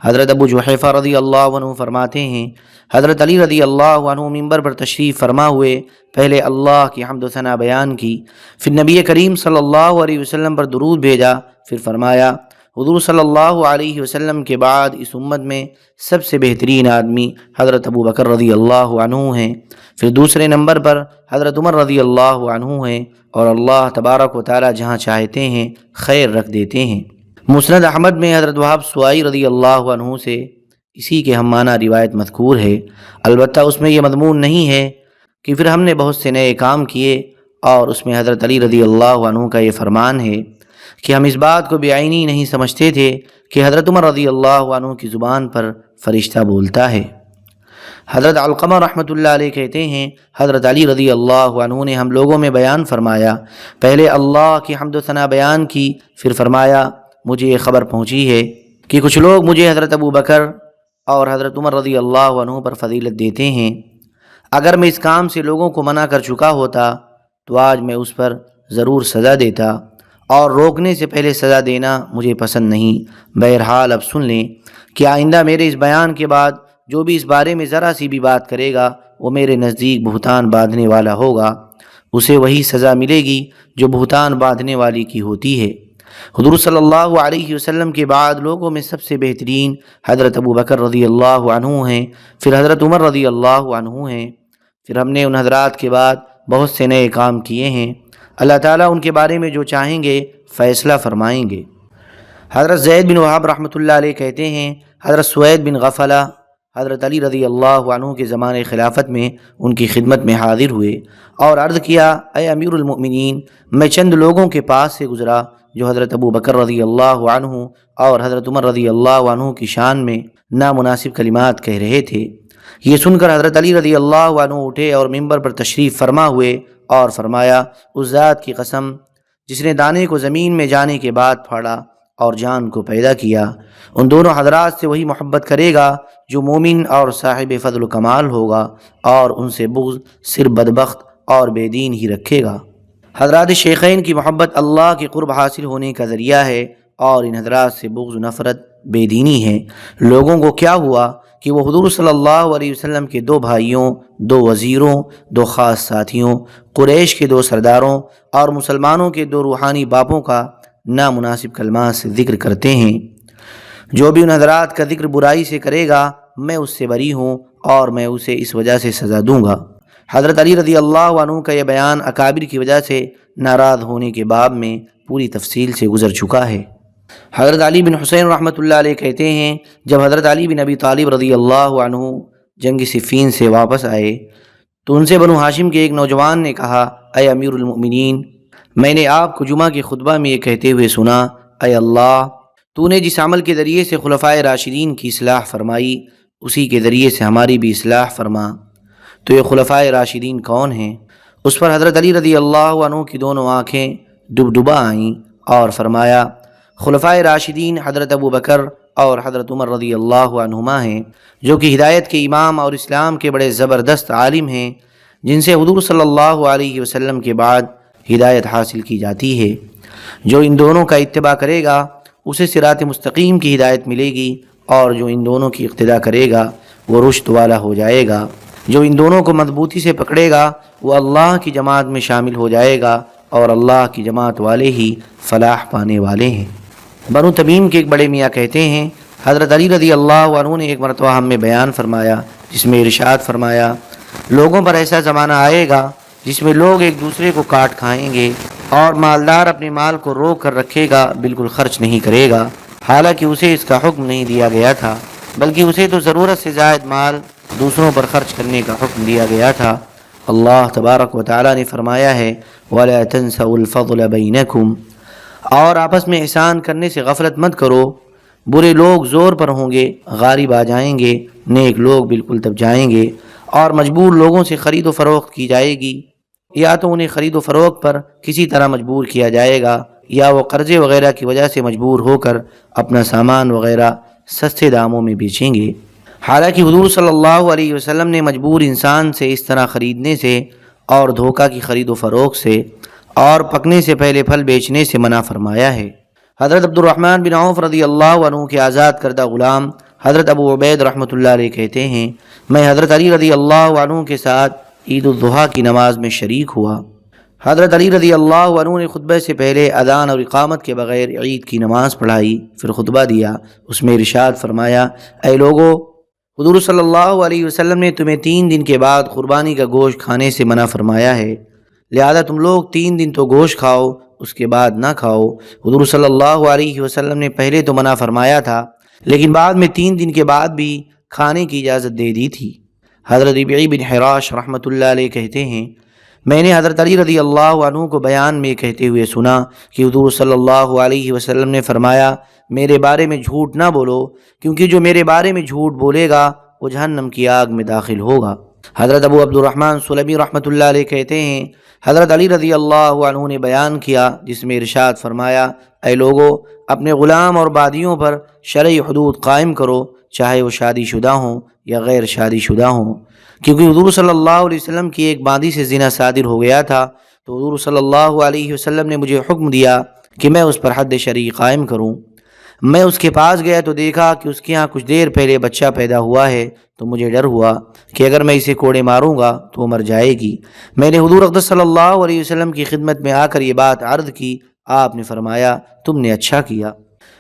حضرت ابو جحیفہ رضی اللہ عنہ فرماتے ہیں حضرت علی رضی اللہ عنہ منبر پر تشریف فرما ہوئے، پہلے اللہ کی حمد و ثنا بیان کی، پھر نبی کریم صلی اللہ علیہ وسلم پر درود بھیجا، پھر فرمایا حضور صلی اللہ علیہ وسلم کے بعد اس امت میں سب سے بہترین آدمی حضرت ابو بکر رضی اللہ عنہ ہیں، پھر دوسرے نمبر پر حضرت عمر رضی اللہ عنہ ہیں، اور اللہ تبارک و تعالی جہاں چاہتے ہیں خیر رکھ دیتے ہیں۔ مسند احمد میں حضرت وہاب سوائی رضی اللہ عنہ سے اسی کے ہم معنی روایت مذکور ہے، البتہ اس میں یہ مضمون نہیں ہے کہ پھر ہم نے بہت سے نئے کام کیے، اور اس میں حضرت علی رضی اللہ عنہ کا یہ فرمان ہے کہ ہم اس بات کو بے عینی نہیں سمجھتے تھے کہ حضرت عمر رضی اللہ عنہ کی زبان پر فرشتہ بولتا ہے۔ حضرت علقمہ رحمۃ اللہ علیہ کہتے ہیں حضرت علی رضی اللہ عنہ نے ہم لوگوں میں بیان فرمایا، پہلے اللہ کی حمد و ثنا بیان کی، پھر فرمایا مجھے یہ خبر پہنچی ہے کہ کچھ لوگ مجھے حضرت ابو بکر اور حضرت عمر رضی اللہ عنہ پر فضیلت دیتے ہیں، اگر میں اس کام سے لوگوں کو منع کر چکا ہوتا تو آج میں اس پر ضرور سزا دیتا، اور روکنے سے پہلے سزا دینا مجھے پسند نہیں۔ بہرحال اب سن لیں کہ آئندہ میرے اس بیان کے بعد جو بھی اس بارے میں ذرا سی بھی بات کرے گا وہ میرے نزدیک بہتان باندھنے والا ہوگا، اسے وہی سزا ملے گی جو بہتان باندھنے والی کی ہوتی ہے۔ حضور صلی اللہ علیہ وسلم کے بعد لوگوں میں سب سے بہترین حضرت ابو بکر رضی اللہ عنہ ہیں، پھر حضرت عمر رضی اللہ عنہ ہیں، پھر ہم نے ان حضرات کے بعد بہت سے نئے کام کیے ہیں، اللہ تعالیٰ ان کے بارے میں جو چاہیں گے فیصلہ فرمائیں گے۔ حضرت زید بن وہاب رحمۃ اللہ علیہ کہتے ہیں حضرت سوید بن غفلہ حضرت علی رضی اللہ عنہ کے زمانے خلافت میں ان کی خدمت میں حاضر ہوئے اور عرض کیا اے امیر المؤمنین، میں چند لوگوں کے پاس سے گزرا جو حضرت ابو بکر رضی اللہ عنہ اور حضرت عمر رضی اللہ عنہ کی شان میں نامناسب کلمات کہہ رہے تھے۔ یہ سن کر حضرت علی رضی اللہ عنہ اٹھے اور ممبر پر تشریف فرما ہوئے اور فرمایا، اس ذات کی قسم جس نے دانے کو زمین میں جانے کے بعد پھاڑا اور جان کو پیدا کیا، ان دونوں حضرات سے وہی محبت کرے گا جو مومن اور صاحب فضل و کمال ہوگا، اور ان سے بغض صرف بدبخت اور بے دین ہی رکھے گا۔ حضرات شیخین کی محبت اللہ کے قرب حاصل ہونے کا ذریعہ ہے، اور ان حضرات سے بغض و نفرت بے دینی ہے۔ لوگوں کو کیا ہوا کہ وہ حضور صلی اللہ علیہ وسلم کے دو بھائیوں، دو وزیروں، دو خاص ساتھیوں، قریش کے دو سرداروں اور مسلمانوں کے دو روحانی باپوں کا نامناسب کلمات سے ذکر کرتے ہیں۔ جو بھی ان حضرات کا ذکر برائی سے کرے گا میں اس سے بری ہوں اور میں اسے اس وجہ سے سزا دوں گا۔ حضرت علی رضی اللہ عنہ کا یہ بیان اکابر کی وجہ سے ناراض ہونے کے باب میں پوری تفصیل سے گزر چکا ہے۔ حضرت علی بن حسین رحمۃ اللہ علیہ کہتے ہیں، جب حضرت علی بن ابی طالب رضی اللہ عنہ جنگ صفین سے واپس آئے تو ان سے بنو ہاشم کے ایک نوجوان نے کہا، اے امیر المؤمنین، میں نے آپ کو جمعہ کے خطبہ میں یہ کہتے ہوئے سنا، اے اللہ، تو نے جس عمل کے ذریعے سے خلفائے راشدین کی اصلاح فرمائی اسی کے ذریعے سے ہماری بھی اصلاح فرما۔ تو یہ خلفائے راشدین کون ہیں؟ اس پر حضرت علی رضی اللہ عنہ کی دونوں آنکھیں ڈبڈبا آئیں اور فرمایا، خلفائے راشدین حضرت ابو بکر اور حضرت عمر رضی اللہ عنہما ہیں، جو کہ ہدایت کے امام اور اسلام کے بڑے زبردست عالم ہیں، جن سے حضور صلی اللہ علیہ وسلم کے بعد ہدایت حاصل کی جاتی ہے۔ جو ان دونوں کا اتباع کرے گا اسے صراط مستقیم کی ہدایت ملے گی، اور جو ان دونوں کی اقتداء کرے گا وہ رشد والا ہو جائے گا۔ جو ان دونوں کو مضبوطی سے پکڑے گا وہ اللہ کی جماعت میں شامل ہو جائے گا، اور اللہ کی جماعت والے ہی فلاح پانے والے ہیں۔ بنو تمیم کے ایک بڑے میاں کہتے ہیں، حضرت علی رضی اللہ عنہ نے ایک مرتبہ ہم میں بیان فرمایا جس میں ارشاد فرمایا، لوگوں پر ایسا زمانہ آئے گا جس میں لوگ ایک دوسرے کو کاٹ کھائیں گے، اور مالدار اپنے مال کو روک کر رکھے گا، بالکل خرچ نہیں کرے گا، حالانکہ اسے اس کا حکم نہیں دیا گیا تھا، بلکہ اسے تو ضرورت سے زائد مال دوسروں پر خرچ کرنے کا حکم دیا گیا تھا۔ اللہ تبارک و تعالی نے فرمایا ہے، وَلَا تَنْسَوْا الْفَضْلَ بَيْنَكُمْ، اور آپس میں احسان کرنے سے غفلت مت کرو۔ برے لوگ زور پر ہوں گے، غالب آ جائیں گے، نیک لوگ بالکل دب جائیں گے، اور مجبور لوگوں سے خرید و فروخت کی جائے گی، یا تو انہیں خرید و فروخت پر کسی طرح مجبور کیا جائے گا، یا وہ قرضے وغیرہ کی وجہ سے مجبور ہو کر اپنا سامان وغیرہ سستے داموں میں بیچیں گے۔ حالانکہ حضور صلی اللہ علیہ وسلم نے مجبور انسان سے اس طرح خریدنے سے اور دھوکہ کی خرید و فروخت سے اور پکنے سے پہلے پھل بیچنے سے منع فرمایا ہے۔ حضرت عبد الرحمن بن عوف رضی اللہ عنہ کے آزاد کردہ غلام حضرت ابو عبید رحمۃ اللہ علیہ کہتے ہیں، میں حضرت علی رضی اللہ عنہ کے ساتھ عید الاضحیٰ کی نماز میں شریک ہوا۔ حضرت علی رضی اللہ عنہ نے خطبے سے پہلے اذان اور اقامت کے بغیر عید کی نماز پڑھائی، پھر خطبہ دیا۔ اس میں ارشاد فرمایا، اے لوگو، حضور صلی اللہ علیہ وسلم نے تمہیں 3 دن کے بعد قربانی کا گوشت کھانے سے منع فرمایا ہے، لہذا تم لوگ 3 دن تو گوشت کھاؤ، اس کے بعد نہ کھاؤ۔ حضور صلی اللہ علیہ وسلم نے پہلے تو منع فرمایا تھا، لیکن بعد میں 3 دن کے بعد بھی کھانے کی اجازت دے دی تھی۔ حضرت ربیع بن حراش رحمۃ اللہ علیہ کہتے ہیں، میں نے حضرت علی رضی اللہ عنہ کو بیان میں کہتے ہوئے سنا کہ حضور صلی اللہ علیہ وسلم نے فرمایا، میرے بارے میں جھوٹ نہ بولو، کیونکہ جو میرے بارے میں جھوٹ بولے گا وہ جہنم کی آگ میں داخل ہوگا۔ حضرت ابو عبد الرحمن سلمی رحمۃ اللہ علیہ کہتے ہیں، حضرت علی رضی اللہ عنہ نے بیان کیا جس میں ارشاد فرمایا، اے لوگو، اپنے غلام اور بادیوں پر شرعی حدود قائم کرو، چاہے وہ شادی شدہ ہوں یا غیر شادی شدہ ہوں، کیونکہ حضور صلی اللہ علیہ وسلم کی ایک باندی سے زنا صادر ہو گیا تھا، تو حضور صلی اللہ علیہ وسلم نے مجھے حکم دیا کہ میں اس پر حد شرعی قائم کروں۔ میں اس کے پاس گیا تو دیکھا کہ اس کے ہاں کچھ دیر پہلے بچہ پیدا ہوا ہے، تو مجھے ڈر ہوا کہ اگر میں اسے کوڑے ماروں گا تو وہ مر جائے گی۔ میں نے حضور اقدس صلی اللہ علیہ وسلم کی خدمت میں آ کر یہ بات عرض کی، آپ نے فرمایا، تم نے اچھا کیا۔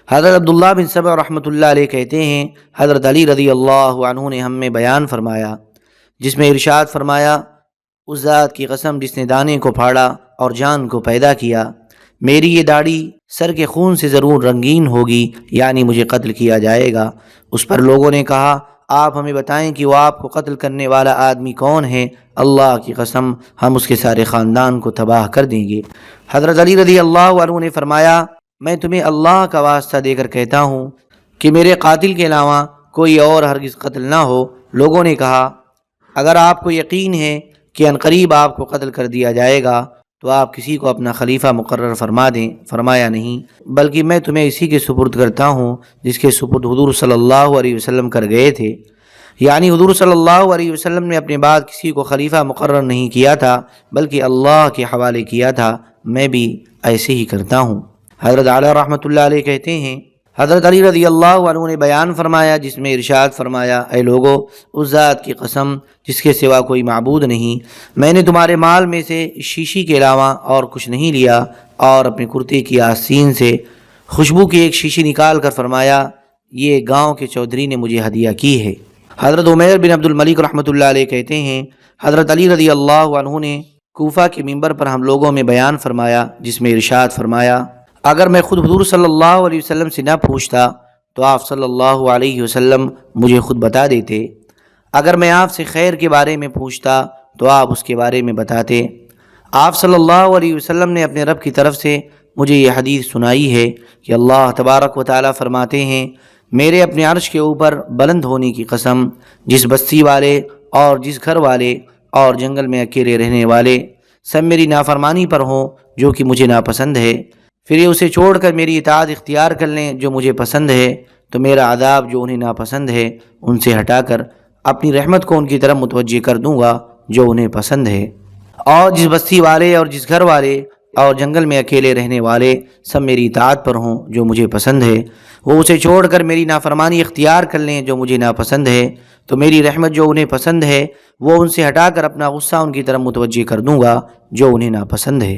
حضرت عبداللہ بن سبع رحمۃ اللہ علیہ کہتے ہیں، حضرت علی رضی اللہ عنہ نے ہم میں بیان فرمایا جس میں ارشاد فرمایا، اس ذات کی قسم جس نے دانے کو پھاڑا اور جان کو پیدا کیا، میری یہ داڑھی سر کے خون سے ضرور رنگین ہوگی، یعنی مجھے قتل کیا جائے گا۔ اس پر لوگوں نے کہا، آپ ہمیں بتائیں کہ وہ آپ کو قتل کرنے والا آدمی کون ہے؟ اللہ کی قسم ہم اس کے سارے خاندان کو تباہ کر دیں گے۔ حضرت علی رضی اللہ عنہ نے فرمایا، میں تمہیں اللہ کا واسطہ دے کر کہتا ہوں کہ میرے قاتل کے علاوہ کوئی اور ہرگز قتل نہ ہو۔ لوگوں نے کہا اگر آپ کو یقین ہے کہ عنقریب آپ کو قتل کر دیا جائے گا تو آپ کسی کو اپنا خلیفہ مقرر فرما دیں۔ فرمایا نہیں، بلکہ میں تمہیں اسی کے سپرد کرتا ہوں جس کے سپرد حضور صلی اللہ علیہ وسلم کر گئے تھے، یعنی حضور صلی اللہ علیہ وسلم نے اپنے بعد کسی کو خلیفہ مقرر نہیں کیا تھا بلکہ اللہ کے حوالے کیا تھا، میں بھی ایسے ہی کرتا ہوں۔ حضرت اعلیٰ رحمۃ اللہ علیہ کہتے ہیں حضرت علی رضی اللہ عنہ نے بیان فرمایا جس میں ارشاد فرمایا، اے لوگو، اس ذات کی قسم جس کے سوا کوئی معبود نہیں، میں نے تمہارے مال میں سے شیشی کے علاوہ اور کچھ نہیں لیا، اور اپنے کرتے کی آستین سے خوشبو کی ایک شیشی نکال کر فرمایا یہ گاؤں کے چودھری نے مجھے ہدیہ کی ہے۔ حضرت عمیر بن عبد الملک رحمۃ اللہ علیہ کہتے ہیں حضرت علی رضی اللہ عنہ نے کوفہ کے منبر پر ہم لوگوں میں بیان فرمایا جس میں ارشاد فرمایا، اگر میں خود حضور صلی اللہ علیہ وسلم سے نہ پوچھتا تو آپ صلی اللہ علیہ وسلم مجھے خود بتا دیتے، اگر میں آپ سے خیر کے بارے میں پوچھتا تو آپ اس کے بارے میں بتاتے۔ آپ صلی اللہ علیہ وسلم نے اپنے رب کی طرف سے مجھے یہ حدیث سنائی ہے کہ اللہ تبارک و تعالیٰ فرماتے ہیں، میرے اپنے عرش کے اوپر بلند ہونے کی قسم، جس بستی والے اور جس گھر والے اور جنگل میں اکیلے رہنے والے سب میری نافرمانی پر ہوں جو کہ مجھے ناپسند ہے، پھر یہ اسے چھوڑ کر میری اطاعت اختیار کر لیں جو مجھے پسند ہے، تو میرا عذاب جو انہیں ناپسند ہے ان سے ہٹا کر اپنی رحمت کو ان کی طرف متوجہ کر دوں گا جو انہیں پسند ہے۔ اور جس بستی والے اور جس گھر والے اور جنگل میں اکیلے رہنے والے سب میری اطاعت پر ہوں جو مجھے پسند ہے، وہ اسے چھوڑ کر میری نافرمانی اختیار کر لیں جو مجھے ناپسند ہے، تو میری رحمت جو انہیں پسند ہے وہ ان سے ہٹا کر اپنا غصہ ان کی طرف متوجہ کر دوں گا جو انہیں ناپسند ہے۔